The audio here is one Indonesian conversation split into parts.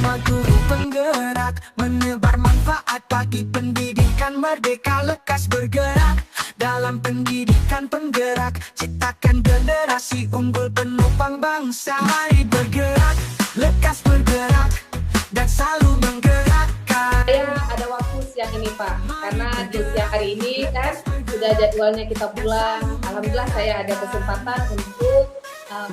bersama guru penggerak, menebar manfaat bagi pendidikan merdeka. Lekas bergerak dalam pendidikan penggerak, ciptakan generasi unggul penopang bangsa. Mari bergerak, lekas bergerak, dan selalu menggerakkan. Saya ada waktu siang ini Pak, karena di siang hari ini kan sudah jadwalnya kita pulang. Alhamdulillah saya ada kesempatan untuk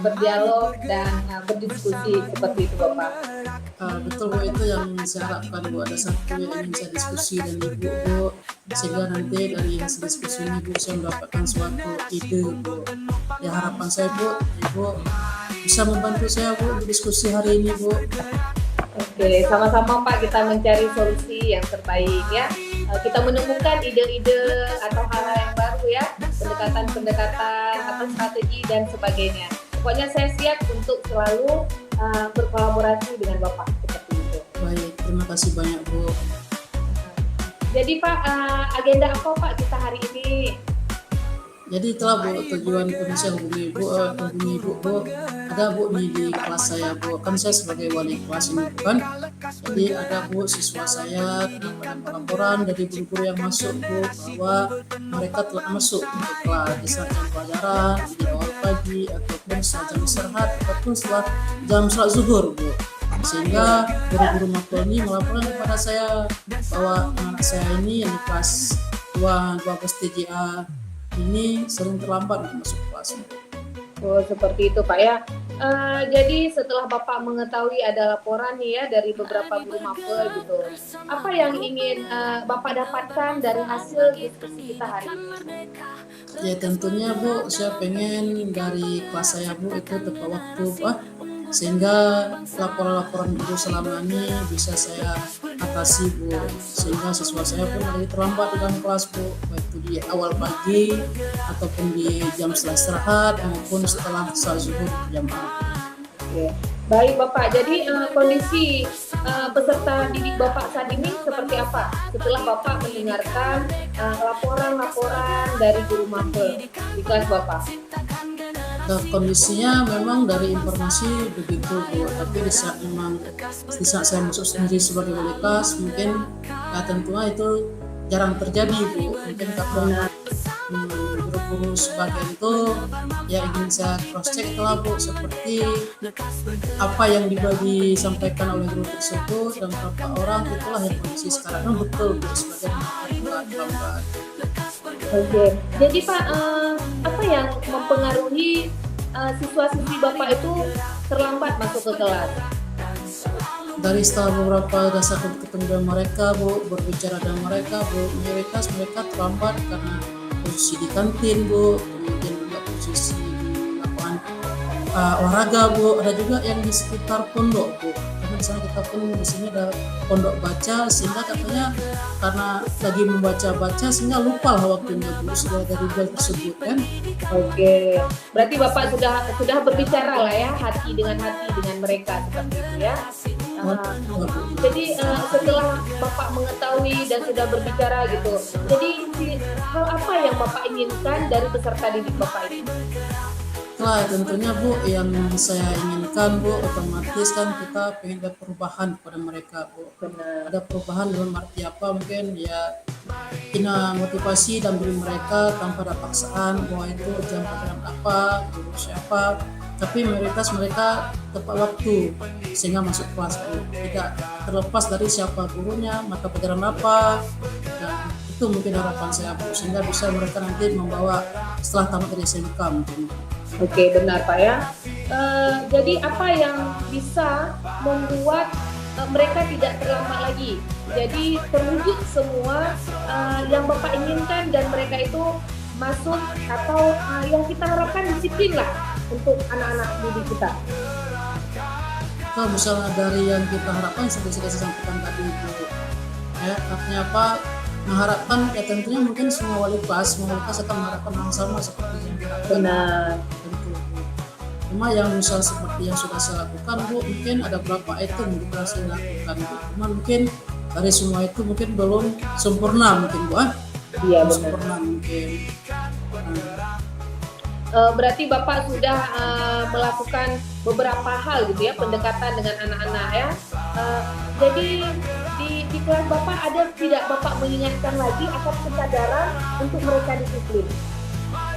berdialog dan berdiskusi seperti itu Bapak. Betul Bu, itu yang saya harapkan Bu, ada satu yang ingin saya diskusi dan Ibu Bu, sehingga nanti dari hasil diskusi ini Bu saya mendapatkan suatu ide Bu. Ya harapan saya Bu, Ibu bisa membantu saya Bu berdiskusi hari ini Bu. Oke, sama-sama Pak, kita mencari solusi yang terbaik ya. Kita menemukan ide-ide atau hal-hal yang baru ya, pendekatan-pendekatan atau strategi dan sebagainya. Pokoknya saya siap untuk selalu berkolaborasi dengan Bapak seperti itu. Baik, terima kasih banyak Bu. Jadi Pak, agenda apa Pak kita hari ini? Jadi itulah Bu tujuan saya hubungi Ibu Bu. Ada Bu nih di kelas saya Bu, kan saya sebagai wali kelas ini bukan. Jadi ada Bu siswa saya dengan laporan dari guru-guru yang masuk Bu bahwa mereka telah masuk ke kelas di saat jam pelajaran di awal pagi ataupun saat jam istirahat ataupun setelah jam sholat zuhur Bu. Sehingga guru-guru makro ini melaporkan kepada saya bahwa anak saya ini yang di kelas 12 TJA ini sering terlambat masuk kelas. Oh seperti itu Pak ya. Jadi setelah Bapak mengetahui ada laporan nih ya dari beberapa guru mapel gitu, apa yang ingin Bapak dapatkan dari hasil diskusi kita hari ini? Ya tentunya Bu, saya pengen dari kelas saya Bu itu tepat waktu Pak, sehingga laporan-laporan guru selama ini bisa saya atasi Bu, sehingga siswa saya pun lagi terlambat di dalam kelas Bu, baik itu di awal pagi ataupun di jam setelah istirahat maupun setelah sholat zuhur jamaah. Oke. Baik Bapak, jadi kondisi peserta didik Bapak saat ini seperti apa setelah Bapak mendengarkan laporan-laporan dari guru mapel di kelas Bapak? Kondisinya memang dari informasi begitu Bu, tapi di saat saya masuk sendiri sebagai wali kelas mungkin tentunya itu jarang terjadi Bu, mungkin karena guru-guru sebagian itu ya ingin saya cross check lah Bu, seperti apa yang disampaikan oleh guru tersebut dan berapa orang, itulah yang kondisi sekarang kan betul Bu, sebagian terlambat. Oke, jadi Pak, apa yang mempengaruhi siswa-siswi Bapak itu terlambat masuk ke kelas? Dari setelah beberapa dasar ketemu mereka Bu, berbicara dengan mereka Bu, mayoritas mereka terlambat karena posisi di kantin Bu, kemudian juga posisi di lapangan olahraga Bu, ada juga yang di sekitar pondok Bu. Di sana kita pun di sini ada pondok baca, sehingga katanya karena lagi membaca sehingga lupa lah waktunya Bu, sudah dari bel tersebut kan. Oke, berarti Bapak sudah berbicara lah ya, hati dengan mereka seperti itu ya. Jadi setelah Bapak mengetahui dan sudah berbicara gitu, jadi hal apa yang Bapak inginkan dari peserta didik Bapak ini? Nah tentunya Bu, yang saya inginkan Bu, otomatis kan kita pengen ada perubahan kepada mereka Bu. Benar. Ada perubahan dalam arti apa, mungkin ya kita motivasi dan beri mereka tanpa ada paksaan bahwa itu jam pelajaran apa, guru siapa, tapi mayoritas mereka tepat waktu sehingga masuk kelas Bu. Tidak terlepas dari siapa gurunya, mata pelajaran apa, dan itu mungkin harapan saya Bu, sehingga bisa mereka nanti membawa setelah tamat dari SMK mungkin. Oke, benar Pak ya. Jadi apa yang bisa membuat mereka tidak terlambat lagi? Jadi terwujud semua yang Bapak inginkan dan mereka itu masuk atau yang kita harapkan disiplin lah untuk anak-anak didik kita. Kalau misalnya dari yang kita harapkan seperti saya sampaikan tadi itu, ya artinya apa? Mengharapkan ya tentunya mungkin semua wali kelas akan mengharapkan hal sama seperti yang diharapkan. Benar. Tentu. Cuma yang misal seperti yang sudah saya lakukan Bu, mungkin ada beberapa item yang kita saya lakukan Bu. Cuma mungkin dari semua itu mungkin belum sempurna mungkin Bu. Iya benar. Sempurna mungkin. Berarti Bapak sudah melakukan beberapa hal gitu ya, pendekatan dengan anak-anak ya. Jadi di kelas Bapak ada tidak Bapak mengingatkan lagi akan kesadaran untuk mereka disiplin?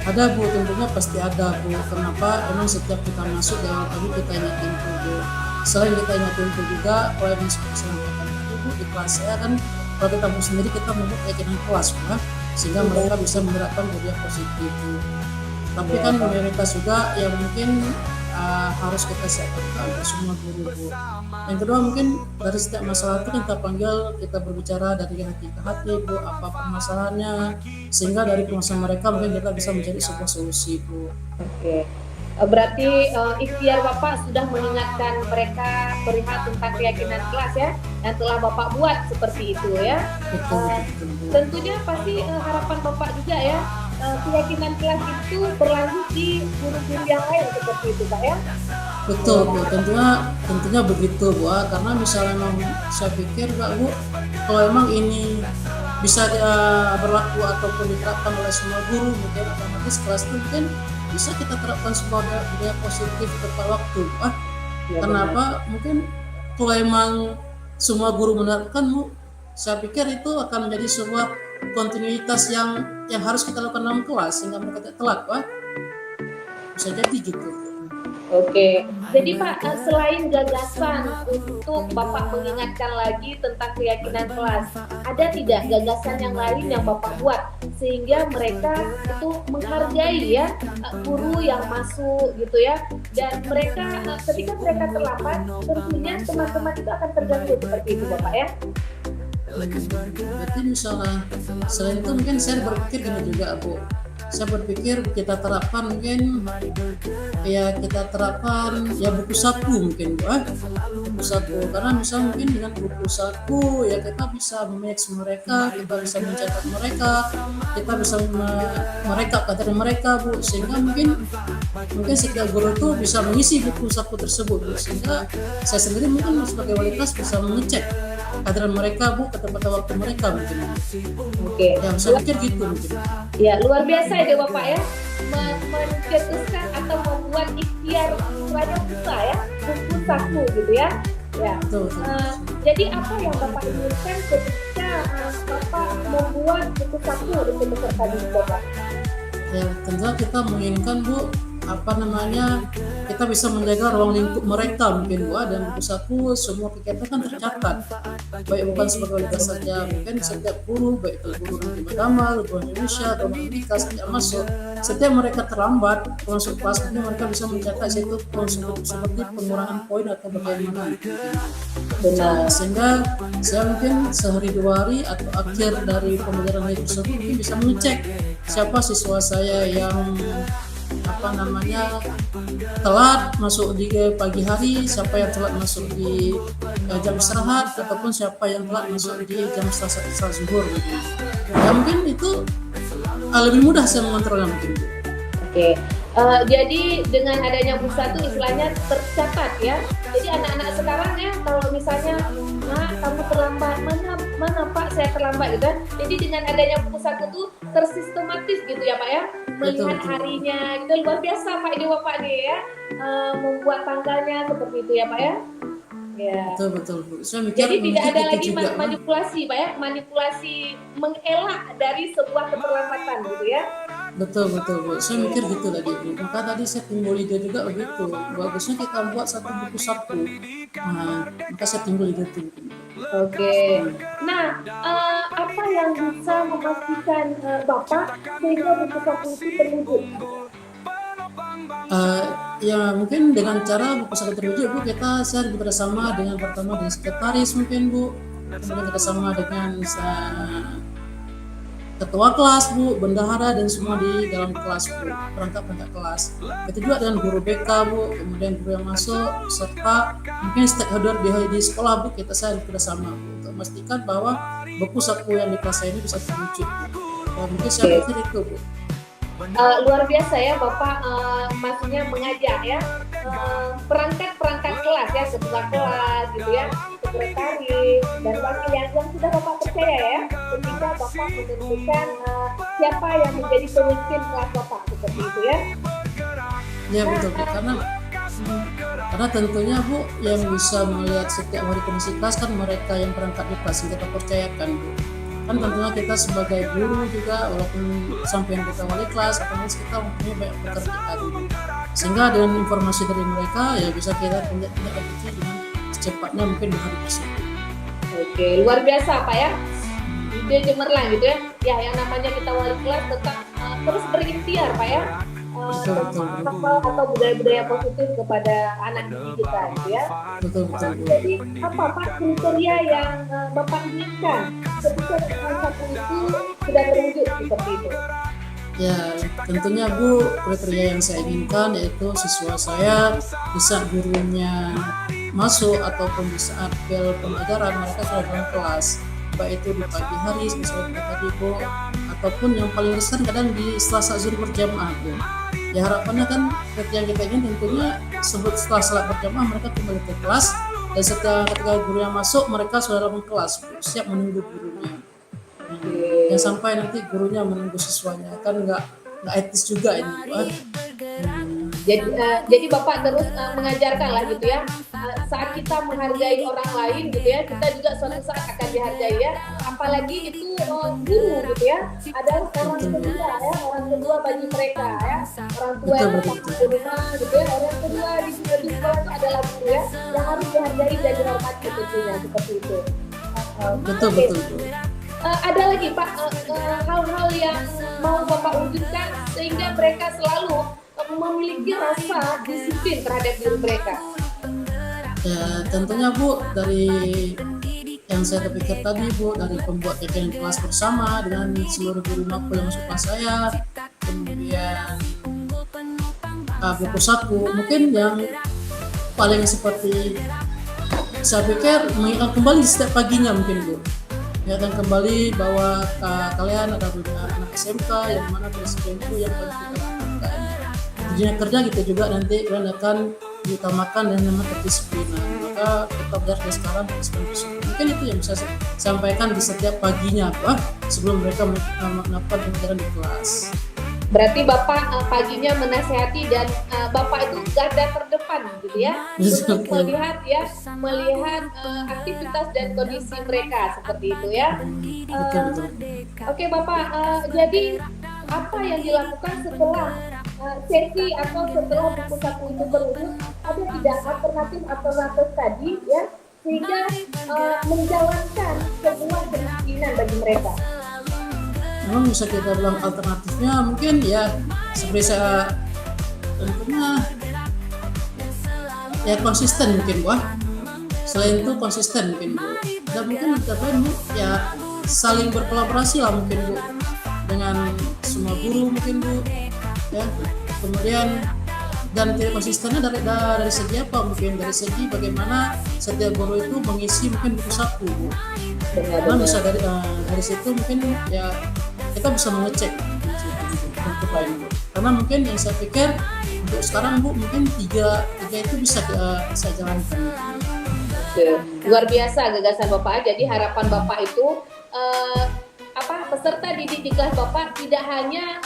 Ada Bu, tentunya pasti ada Bu. Kenapa? Emang setiap kita masuk dalam tadi kita ingatin itu Bu. Selain kita ingatin itu juga, kalau yang masuk kesempatan itu Bu, di kelas saya kan kalau kita mau sendiri kita membuat keyakinan kelas Bu, sehingga mereka bisa menerapkan budaya positif Bu. Tapi kan mayoritas juga yang mungkin harus kita siapkan untuk semua guru Bu. Yang kedua mungkin dari setiap masalah itu kita panggil, kita berbicara dari hati ke hati Bu, apa permasalahannya, sehingga dari permasalahan mereka mungkin kita bisa mencari sebuah solusi Bu. Oke. Berarti ikhtiar Bapak sudah mengingatkan mereka perihal tentang keyakinan kelas ya, yang telah Bapak buat seperti itu ya. Betul, betul Bu. Tentunya pasti harapan Bapak juga ya, keyakinan kelas itu berlanjut di guru-guru yang lain seperti itu Pak ya. Betul Bu, tentunya begitu Bu, karena misalnya memang saya pikir Kak Bu, kalau emang ini bisa berlaku ataupun diterapkan oleh semua guru, mungkin otomatis kelas itu mungkin bisa kita terapkan sebuah budaya positif tepat waktu. Kenapa? Mungkin kalau emang semua guru menerapkan Bu, saya pikir itu akan menjadi sebuah kontinuitas yang harus kita lakukan dalam kelas sehingga mereka tidak telat Pak. Bisa jadi gitu. Oke, jadi Pak, selain gagasan untuk Bapak mengingatkan lagi tentang keyakinan kelas, ada tidak gagasan yang lain yang Bapak buat sehingga mereka itu menghargai ya guru yang masuk gitu ya, dan mereka ketika mereka terlambat tentunya teman-teman itu akan terganggu seperti itu Bapak ya. Berarti misalnya selain itu mungkin saya berpikir gini juga Bu, saya berpikir kita terapkan mungkin buku saku mungkin Bu, buku saku, karena misal mungkin dengan buku saku ya kita bisa mematch mereka, kita bisa mencatat mereka, kita bisa mereka kader mereka Bu, sehingga mungkin setiap guru itu bisa mengisi buku saku tersebut Bu, sehingga saya sendiri mungkin sebagai wali kelas bisa mengecek kehadiran mereka Bu ke tempat waktu mereka mungkin. Oke. Ya saya pikir gitu mungkin. Ya luar biasa ya Bapak ya, mencetuskan atau membuat ikhtiar istilahnya susah ya, buku saku gitu ya. Ya. Betul. Jadi apa yang Bapak inginkan ketika Bapak membuat buku saku untuk peserta didik Bapak? Ya tentunya kita menginginkan Bu, kita bisa menjaga ruang lingkup mereka mungkin Bu, dan buku saku semua kegiatan kan tercatat, baik bukan sebagai wali kelas saja, mungkin setiap guru, baik itu guru di agama, guru Indonesia atau Amerika setiap masuk, setiap mereka terlambat masuk kelas mungkin mereka bisa mencatat situ seperti pengurangan poin atau bagaimana. Benar. Sehingga saya mungkin sehari 2 hari atau akhir dari pembelajaran hari tersebut mungkin bisa mengecek siapa siswa saya yang telat masuk di pagi hari, siapa yang telat masuk di jam istirahat, ataupun siapa yang telat masuk di jam setelah zuhur gitu. Ya mungkin itu lebih mudah saya mengontrolnya mungkin. Oke. Jadi dengan adanya buku satu istilahnya tercatat ya. Jadi anak-anak sekarang ya kalau misalnya kamu terlambat, mana Pak saya terlambat gitu kan. Jadi dengan adanya buku satu tuh tersistematis gitu ya Pak ya. Melihat harinya gitu, luar biasa Pak ini Bapak nih ya. Membuat tanggalnya seperti itu ya Pak ya. Ya. Betul Bu. Jadi tidak ada lagi manipulasi Pak ya, manipulasi mengelak dari sebuah keterlambatan gitu ya. Betul Bu. Saya mikir gitu tadi Bu. Maka tadi saya timbul ide juga begitu. Bagusnya kita buat satu buku saku. Maka saya timbul ide itu. Oke. Nah, apa yang bisa memastikan Bapak sehingga buku saku itu terwujud? Ya mungkin dengan cara buku saku terwujud Bu, saya bekerjasama dengan pertama dengan sekretaris mungkin Bu, kemudian kerjasama dengan ketua kelas Bu, bendahara dan semua di dalam kelas Bu, perangkat kelas. Itu juga dengan guru BK Bu, kemudian guru yang masuk serta mungkin stakeholder di sekolah Bu, saya bekerjasama Bu untuk memastikan bahwa buku saku yang di kelas saya ini bisa terwujud Bu. Mungkin saya pikir itu Bu. Luar biasa ya Bapak, maksudnya mengajak ya perangkat kelas ya, ketua kelas gitu ya, sekretaris dan wakil yang sudah Bapak percaya ya ketika Bapak menentukan siapa yang menjadi pemimpin kelas Bapak seperti itu ya. Ya betul Bu, karena tentunya Bu yang bisa melihat setiap hari kondisi kelas kan mereka yang berangkat di kelas yang kita percayakan Bu. Kan tentunya kita sebagai guru juga walaupun sampai yang kita wali kelas otomatis kita mempunyai banyak pekerjaan Bu. Sehingga dengan informasi dari mereka ya bisa kita tindak lanjuti dengan secepatnya mungkin di hari tersebut. Oke, luar biasa Pak ya. Ide cemerlang gitu ya. Ya yang namanya kita wali kelas tetap terus berikhtiar Pak ya. Betul. Atau budaya-budaya positif kepada anak didik kita gitu ya. Betul. Jadi apa Pak kriteria yang Bapak inginkan ketika salah satu itu sudah terwujud seperti itu? Ya tentunya Bu, kriteria yang saya inginkan yaitu siswa saya di saat gurunya masuk ataupun di saat bel pembelajaran mereka sudah dalam kelas, baik itu di pagi hari misalnya tadi Bu, ataupun yang paling besar kadang di Selasa zuhur berjamaah Bu. Ya harapannya kan kriteria yang kita ingin tentunya setelah salat berjamaah mereka kembali ke kelas, dan setelah ketika guru yang masuk mereka sudah dalam kelas Bu, siap menunggu gurunya. Yang sampai nanti gurunya menunggu siswanya kan nggak etis juga ini Bu. Jadi Bapak terus mengajarkan lah gitu ya, saat kita menghargai orang lain gitu ya, kita juga suatu saat akan dihargai ya, apalagi itu guru gitu ya, adalah orang kedua ya, orang kedua bagi mereka ya, orang tua yang di rumah gitu ya, orang kedua di sekolah itu adalah guru ya, yang harus dihargai dan dihormati tentunya seperti itu. Betul. Ada lagi Pak hal-hal yang mau Bapak wujudkan sehingga mereka selalu memiliki rasa disiplin terhadap diri mereka. Ya tentunya Bu, dari yang saya terpikir tadi Bu, dari pembuat kegiatan kelas bersama dengan seluruh guru mapel yang masuk kelas saya, kemudian buku saku, mungkin yang paling seperti saya pikir mengingat kembali setiap paginya mungkin Bu, ingatkan kembali bahwa kalian ada anak SMK yang mana presiden itu yang paling kita lakukan. Dunia kerja kita juga nanti kalian akan diutamakan dan namanya kedisiplinan. Maka kita belajar dari sekarang disiplin. Mungkin itu yang bisa saya sampaikan di setiap paginya sebelum mereka melakukan pembelajaran di kelas. Berarti Bapak paginya menasehati dan Bapak itu garda terdepan gitu ya, untuk melihat aktivitas dan kondisi mereka seperti itu ya. Betul. Oke Bapak, jadi apa yang dilakukan setelah sesi atau setelah buku saku itu terwujud, ada tidak alternatif tadi ya, sehingga menjalankan sebuah kedisiplinan bagi mereka? Memang bisa kita bilang alternatifnya mungkin ya seperti saya tentunya ya konsisten mungkin Bu. Selain itu konsisten mungkin Bu. Dan mungkin kita Bu ya saling berkolaborasi lah mungkin Bu dengan semua guru mungkin Bu ya. Kemudian dan tidak konsistennya dari segi apa, mungkin dari segi bagaimana setiap guru itu mengisi mungkin buku saku Bu. Karena bisa dari situ mungkin ya kita bisa mengecek untuk lain Bu. Karena mungkin yang saya pikir untuk sekarang Bu mungkin tiga itu bisa jalankan. Luar biasa gagasan Bapak. Jadi harapan Bapak itu peserta didik di kelas Bapak tidak hanya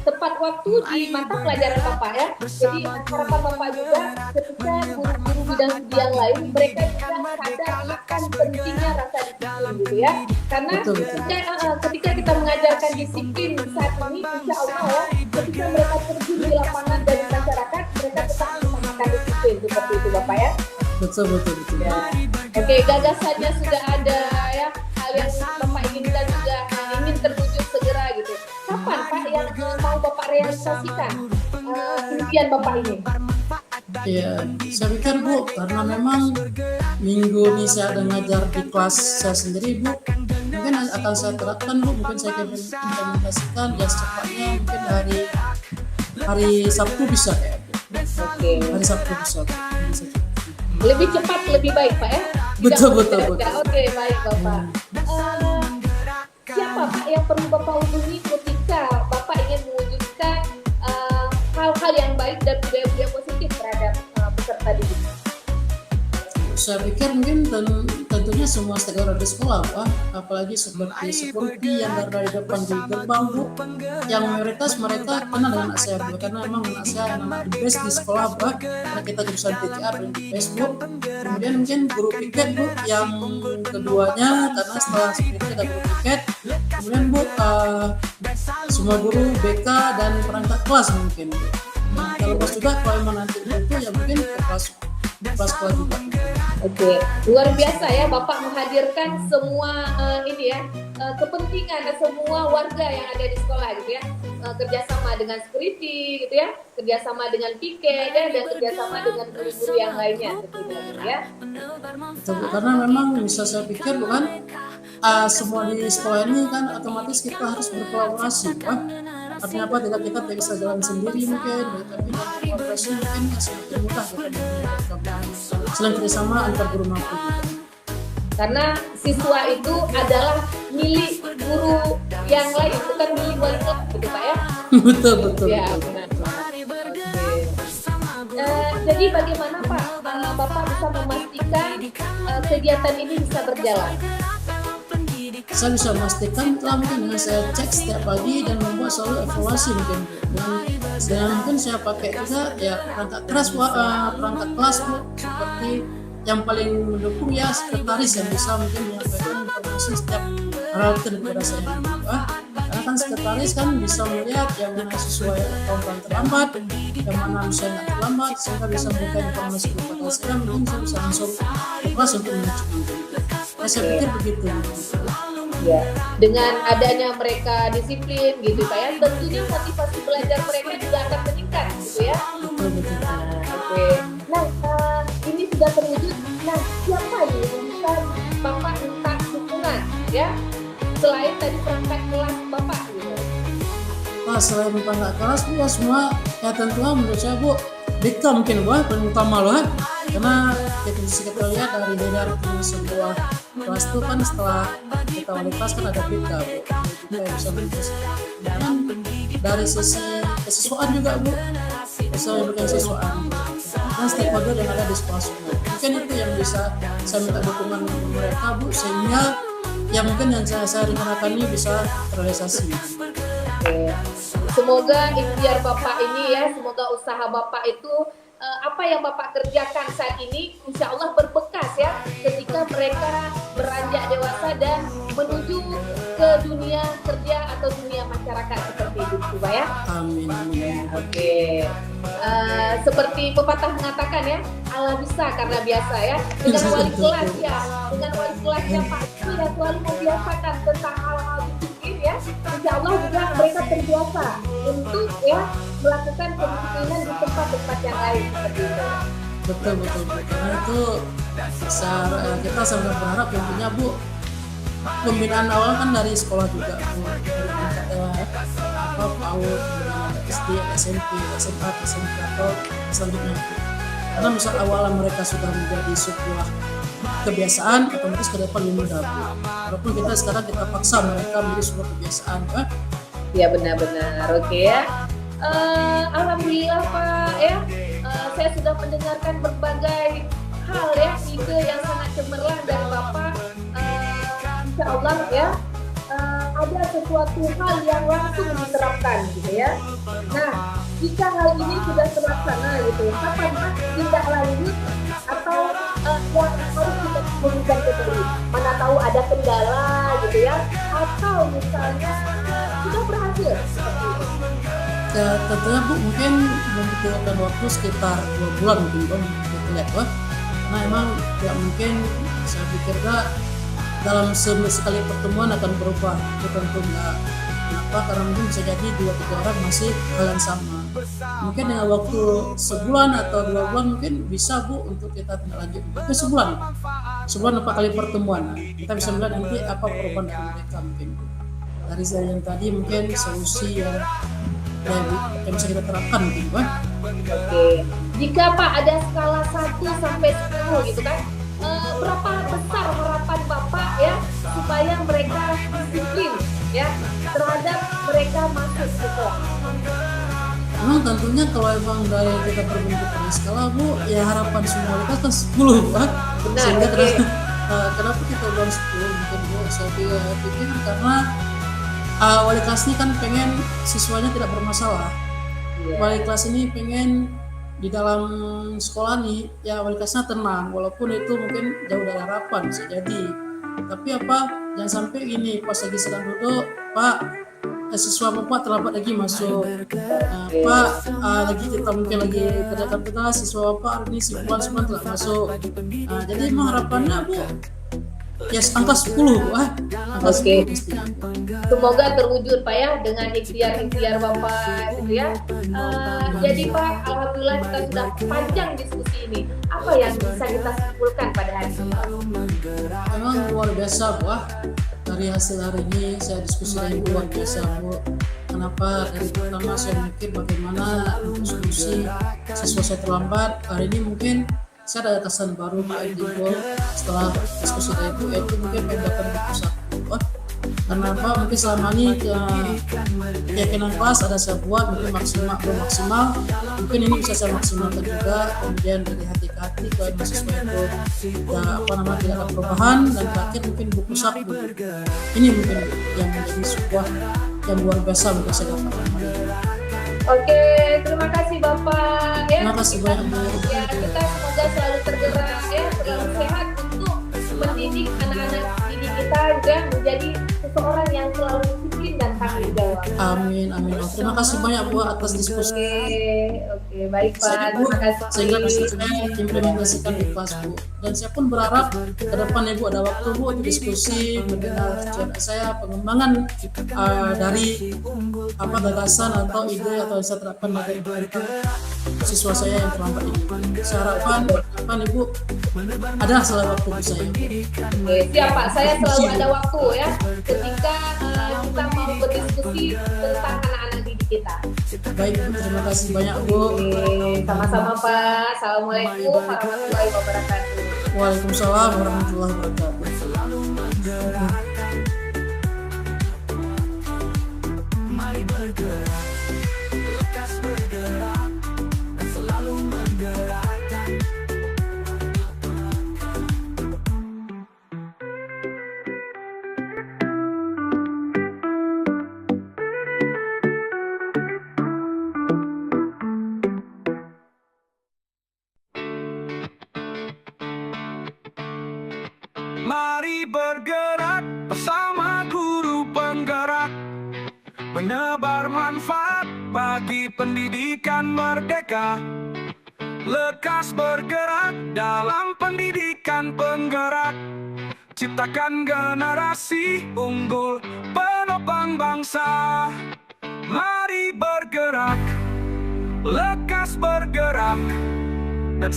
tepat waktu di mata pelajaran Bapak ya. Jadi harapan Bapak juga ketika guru-guru bidang studi yang lain mereka juga sadar akan pentingnya rasa disiplin gitu ya. Karena ketika kita mengajarkan disiplin saat ini, insya Allah ya, ketika mereka terjun di lapangan dan di masyarakat, mereka tetap menggunakan disiplin seperti itu Bapak ya. Betul. Ya. Oke, gagasannya sudah ada ya, hal yang Bapak inginkan juga ingin terwujud segera gitu. Kapan Pak yang mau Bapak realisasikan impian Bapak ini? Ya, saya pikir Bu, karena memang minggu ini saya ada ngajar di kelas saya sendiri Bu, mungkin akan saya terapkan Bu, mungkin saya akan implementasikan ya secepatnya mungkin hari Sabtu bisa kayak Bu. Oke. Hari Sabtu bisa. Lebih cepat lebih baik Pak ya? Betul. Oke, baik Bapak. Siapa Pak yang perlu Bapak hubungi ketika Bapak ingin mewujudkan hal-hal yang baik dan budaya-budaya positif terhadap peserta didik? Saya pikir mungkin tentunya semua stakeholder di sekolah, Pak, apalagi seperti security yang dari depan di gerbang, Bu, yang mayoritas mereka kenal dengan anak saya, Bu, karena memang anak saya anak the best di sekolah, Pak, karena kita jurusan TCA dan di Facebook. Kemudian mungkin guru piket, Bu, yang keduanya karena setelah security ada guru piket. Kemudian, Bu, semua guru BK dan perangkat kelas mungkin, Bu. Nah, kalau pas juga kalau memang nanti itu ya mungkin ke kelas sekolah juga. Oke, luar biasa ya Bapak menghadirkan semua ini ya kepentingan semua warga yang ada di sekolah gitu ya, kerjasama dengan security gitu ya, kerjasama dengan piket ya, dan kerjasama dengan guru-guru yang lainnya tentunya gitu ya. Betul, karena memang bisa saya pikir bukan semua di sekolah ini kan otomatis kita harus berkolaborasi, kan? Artinya apa? Tidak kita tidak bisa jalan sendiri mungkin, tapi dengan kolaborasi mungkin semakin mudah kita bergabung. Selain kerjasama antar guru mampu juga. Karena siswa itu adalah milik guru yang lain, bukan milik wali kelas gitu Pak ya. betul. Ya, benar. Jadi bagaimana Pak, Bapak bisa memastikan kegiatan ini bisa berjalan? Saya bisa memastikan telah mungkin dengan saya cek setiap pagi dan membuat selalu evaluasi mungkin, Bu. Dan mungkin saya pakai juga ya perangkat kelas, perangkat kelas, Bu, seperti yang paling mendukung ya sekretaris yang bisa mungkin menyampaikan informasi setiap hal kepada saya, Bu. Karena kan sekretaris kan bisa melihat yang mana sesuai kawan terlambat, yang mana misalnya terlambat, sehingga bisa memberikan informasi kepada saya, mungkin saya bisa langsung ke kelas untuk menunjukkan. Saya pikir begitu. Ya, dengan adanya mereka disiplin gitu Pak ya, tentunya motivasi belajar mereka juga akan meningkat gitu ya. Oke. Nah, ini sudah terwujud. Nah, siapa nih yang bisa Bapak minta dukungan ya? Selain tadi perangkat kelas Bapak gitu. Selain perangkat kelas, Bu, ya semua ya tentunya menurut saya, Bu, BK mungkin, Bu, paling utama loh, karena kita lihat dari sebuah kelas itu kan setelah kita wali kelas kan ada BK, Bu, kita bisa dan dari sisi kesiswaan juga, Bu, bisa memberikan siswaan dan stakeholder yang ada di sekolah semua. Mungkin itu yang bisa saya minta dukungan mereka, Bu, sehingga ya mungkin yang saya rencanakan ini bisa terrealisasi. Oke. Semoga ikhtiar Bapak ini ya, semoga usaha Bapak itu apa yang Bapak kerjakan saat ini insya Allah berbekas ya ketika mereka beranjak dewasa dan menuju ke dunia kerja atau dunia masyarakat seperti itu Pak ya. Amin. Oke. Seperti pepatah mengatakan ya, Allah bisa karena biasa ya. Dengan wali kelas ya, dengan wali kelasnya Pak itu ya selalu membiasakan tentang hal-hal disiplin ya. Insya Allah juga mereka terbiasa untuk ya melakukan kedisiplinan di tempat-tempat yang lain seperti itu. Betul. Karena itu kita sangat berharap tentunya, Bu, pembinaan awal kan dari sekolah juga, Bu, dari PAUD, SD, SMP, SMA, SMP atau selanjutnya. Karena misal awalnya mereka sudah menjadi sebuah kebiasaan, otomatis ke depan lebih mudah, Bu. Walaupun kita paksa mereka menjadi sebuah kebiasaan, Pak. Ya benar-benar, oke ya. Alhamdulillah Pak ya, saya sudah mendengarkan berbagai hal ya, ide yang sangat cemerlang dari Bapak. Insya Allah ya, ada sesuatu hal yang langsung diterapkan gitu ya. Nah, jika hal ini sudah terlaksana gitu, kapan tindak lanjut atau yang harus kita berikan ke diri? Mana tahu ada kendala gitu ya, atau misalnya sudah berhasil seperti itu. Ya, tentunya, Bu, mungkin membutuhkan waktu sekitar 2 bulan mungkin, Bu, kita lihat, Bu. Karena emang tidak mungkin, saya pikir dalam sekali pertemuan akan berubah. Itu tentu enggak. Kenapa? Karena mungkin bisa jadi 2-3 orang masih hal yang sama. Mungkin dengan waktu sebulan atau 2 bulan mungkin bisa, Bu, untuk kita tindak lanjut. Mungkin sebulan 4 kali pertemuan. Nah, kita bisa melihat nanti apa perubahan dari mereka mungkin, Bu. Dari saya yang tadi mungkin solusi yang bisa kita terapkan mungkin, Bu. Oke. Jika Pak ada skala 1 sampai 10 gitu kan, berapa besar harapan Bapak ya supaya mereka disiplin ya terhadap mereka masuk sekolah? Memang tentunya kalau emang dari kita berbentuk dari skala, Bu, ya harapan semua kita kan 10, Bu. Benar, Sehingga oke. kenapa kita bilang 10 mungkin Bu? Saya pikir karena wali kelas ini kan pengen siswanya tidak bermasalah. Iya. Wali kelas ini pengen di dalam sekolah nih ya wali kelasnya tenang, walaupun itu mungkin jauh dari harapan bisa jadi. Tapi jangan sampai ini pas lagi sedang duduk, Pak, siswa Bapak terlambat lagi masuk. Pak, lagi kita mungkin lagi kerjakan tugas, siswa Bapak hari ini sebulan telah masuk. Jadi emang harapannya Bu, ya angka 10, angka Oke. 10 pastinya. Semoga terwujud Pak ya dengan ikhtiar-ikhtiar Bapak gitu ya. Jadi Pak, alhamdulillah kita sudah panjang diskusi ini. Apa yang bisa kita simpulkan pada hari ini? Memang luar biasa Bu. Dari hasil hari ini saya diskusi dengan Ibu luar biasa Bu. Kenapa? Dari pertama saya mikir bagaimana diskusi siswa saya terlambat. Hari ini mungkin saya ada kesan baru Pak Ibu setelah diskusi dengan Ibu, yaitu mungkin pembuatan buku saku. Kenapa? Mungkin selama ini keyakinan kelas ada saya buat mungkin belum maksimal, mungkin ini bisa saya maksimalkan juga. Kemudian dari hati ke hati ke mahasiswa itu tidak ada perubahan, dan terakhir mungkin buku saku ini mungkin yang menjadi sebuah yang luar biasa untuk saya dapatkan. Oke, terima kasih Bapak ya. Terima kasih banyak Bu. Ya, kita semoga selalu tergerak ya, selalu sehat untuk mendidik anak-anak didik kita juga menjadi seseorang yang selalu disiplin dan tanggung jawab. Amin, amin. Terima kasih banyak Bu atas diskusi. Oke, baik Pak. Terima kasih. Sehingga bisa saya implementasikan di kelas Bu. Dan saya pun berharap ke depan Ibu ada waktu Bu untuk diskusi mendengar cerita saya pengembangan dari gagasan atau ide atau yang saya terapkan dari itu siswa saya yang terlambat ini. Saya harapkan Ibu ada selalu waktu bisa ya. Oke, siap Pak. Saya selalu ada waktu ya ketika kita mau berdiskusi tentang anak-anak didik kita. Baik Bu, terima kasih banyak Bu. Oke, sama-sama Pak. Assalamualaikum warahmatullahi wabarakatuh. Waalaikumsalam warahmatullahi wabarakatuh. Mari bergerak, lekas bergerak, dan selalu menggerakkan. Mari bergerak bersama guru penggerak, menebar manfaat bagi pendidikan merdeka. Lekas bergerak dalam pendidikan penggerak, ciptakan generasi unggul penopang bangsa. Mari bergerak, lekas bergerak, dan